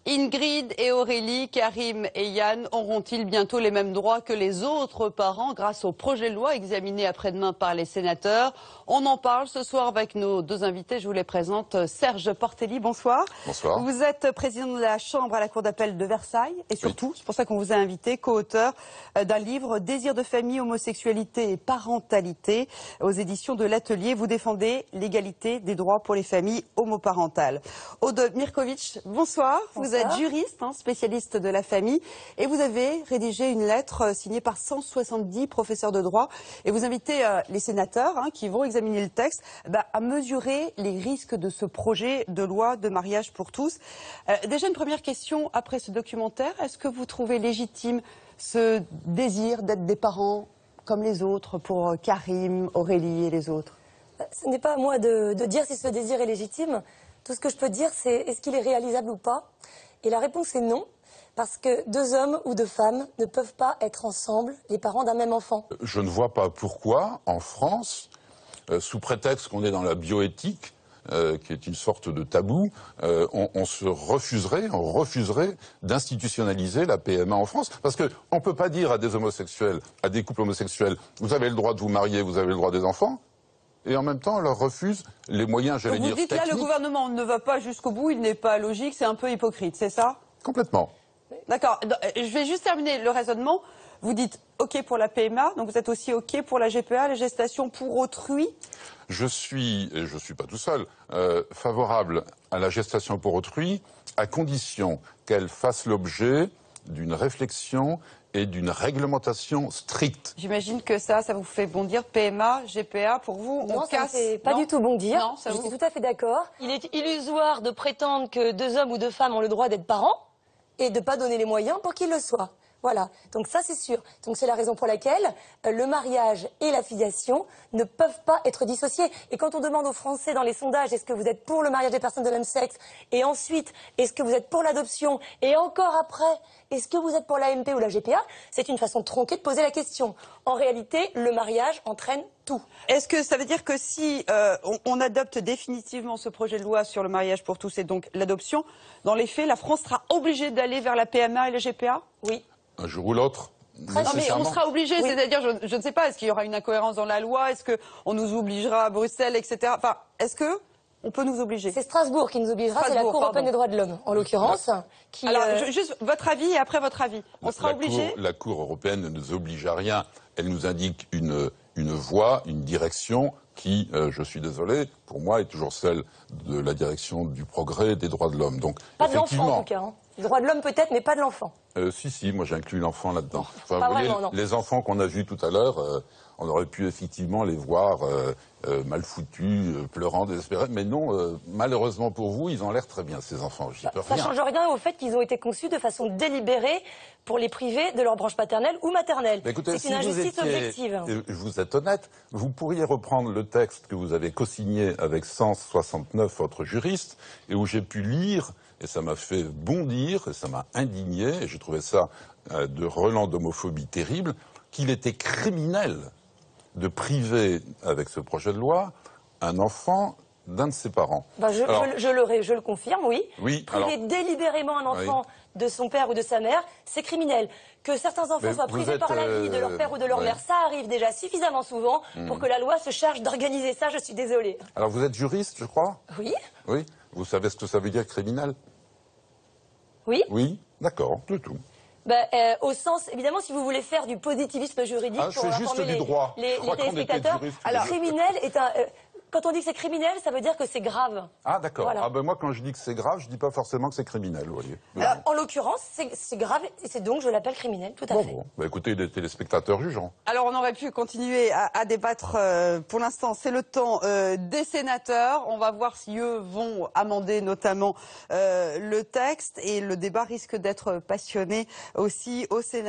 Ingrid et Aurélie, Karim et Yann auront-ils bientôt les mêmes droits que les autres parents grâce au projet de loi examiné après-demain par les sénateurs? On en parle ce soir avec nos deux invités. Je vous les présente. Serge Portelli, bonsoir. Bonsoir. Vous êtes président de la Chambre à la Cour d'appel de Versailles et surtout, oui, c'est pour ça qu'on vous a invité, co-auteur d'un livre Désir de famille, homosexualité et parentalité aux éditions de l'Atelier. Vous défendez l'égalité des droits pour les familles homoparentales. Aude Mirkovitch, bonsoir. Vous êtes juriste, spécialiste de la famille, et vous avez rédigé une lettre signée par 170 professeurs de droit, et vous invitez les sénateurs qui vont examiner le texte à mesurer les risques de ce projet de loi de mariage pour tous. Déjà une première question après ce documentaire, est-ce que vous trouvez légitime ce désir d'être des parents comme les autres pour Karim, Aurélie et les autres? Ce n'est pas à moi de dire si ce désir est légitime. Tout ce que je peux dire, c'est est-ce qu'il est réalisable ou pas? Et la réponse est non, parce que deux hommes ou deux femmes ne peuvent pas être ensemble les parents d'un même enfant. Je ne vois pas pourquoi, en France, sous prétexte qu'on est dans la bioéthique, qui est une sorte de tabou, on refuserait d'institutionnaliser la PMA en France. Parce qu'on ne peut pas dire à des homosexuels, à des couples homosexuels, vous avez le droit de vous marier, vous avez le droit des enfants, et en même temps on leur refuse les moyens, j'allais dire, techniques. Vous dites là, le gouvernement ne va pas jusqu'au bout, il n'est pas logique, c'est un peu hypocrite, c'est ça? Complètement. D'accord. Je vais juste terminer le raisonnement. Vous dites OK pour la PMA, donc vous êtes aussi OK pour la GPA, la gestation pour autrui? Je suis, et je ne suis pas tout seul, favorable à la gestation pour autrui, à condition qu'elle fasse l'objet d'une réflexion et d'une réglementation stricte. J'imagine que ça vous fait bondir, PMA, GPA, pour vous, non, on casse... Ça me fait pas du tout bondir, non, ça je suis tout à fait d'accord. Il est illusoire de prétendre que deux hommes ou deux femmes ont le droit d'être parents et de ne pas donner les moyens pour qu'ils le soient. Voilà, donc ça c'est sûr. Donc c'est la raison pour laquelle le mariage et la filiation ne peuvent pas être dissociés. Et quand on demande aux Français dans les sondages, est-ce que vous êtes pour le mariage des personnes de même sexe? Et ensuite, est-ce que vous êtes pour l'adoption? Et encore après, est-ce que vous êtes pour l'AMP ou la GPA? C'est une façon tronquée de poser la question. En réalité, le mariage entraîne tout. Est-ce que ça veut dire que si on adopte définitivement ce projet de loi sur le mariage pour tous et donc l'adoption, dans les faits, la France sera obligée d'aller vers la PMA et la GPA? Oui. Un jour ou l'autre. Non mais on sera obligé, oui. C'est-à-dire, je ne sais pas, est-ce qu'il y aura une incohérence dans la loi? Est-ce qu'on nous obligera à Bruxelles, etc. Enfin, est-ce que on peut nous obliger? C'est Strasbourg qui nous obligera, c'est la Cour européenne des droits de l'homme, en l'occurrence. Qui, alors, juste votre avis et après votre avis. On sera obligé? La Cour européenne ne nous oblige à rien. Elle nous indique une voie, une direction qui, je suis désolé, pour moi est toujours celle de la direction du progrès et des droits de l'homme. Donc, pas de l'enfant en tout cas. Les droits de l'homme peut-être, mais pas de l'enfant. Si, moi j'inclus l'enfant là-dedans. Enfin, pas vous voyez, vraiment, non. Les enfants qu'on a vus tout à l'heure, on aurait pu effectivement les voir mal foutus, pleurant, désespérés. Mais non, malheureusement pour vous, ils ont l'air très bien, ces enfants. J'y peux rien. Ça ne change rien au fait qu'ils ont été conçus de façon délibérée pour les priver de leur branche paternelle ou maternelle. C'est une injustice objective. Vous êtes honnête, vous pourriez reprendre le texte que vous avez co-signé avec 169 autres juristes et où j'ai pu lire, et ça m'a fait bondir, et ça m'a indigné, et j'ai trouvé ça de relent d'homophobie terrible, qu'il était criminel de priver, avec ce projet de loi, un enfant d'un de ses parents. Je le confirme, oui. Priver délibérément un enfant de son père ou de sa mère, c'est criminel. Que certains enfants soient privés par la vie de leur père ou de leur mère, ça arrive déjà suffisamment souvent pour que la loi se charge d'organiser ça, je suis désolée. Alors vous êtes juriste, je crois? Oui. Oui. Vous savez ce que ça veut dire criminel? Oui. Oui, d'accord, c'est tout. Au sens, évidemment, si vous voulez faire du positivisme juridique pour informer les téléspectateurs, alors criminel est un... Quand on dit que c'est criminel, ça veut dire que c'est grave. Ah d'accord. Voilà. Moi, quand je dis que c'est grave, je dis pas forcément que c'est criminel. Vous voyez. Alors, en l'occurrence, c'est grave, et c'est donc je l'appelle criminel, tout à fait. Bon. Écoutez, les téléspectateurs jugeants. Alors, on aurait pu continuer à débattre. Pour l'instant, c'est le temps des sénateurs. On va voir si eux vont amender notamment le texte. Et le débat risque d'être passionné aussi au Sénat.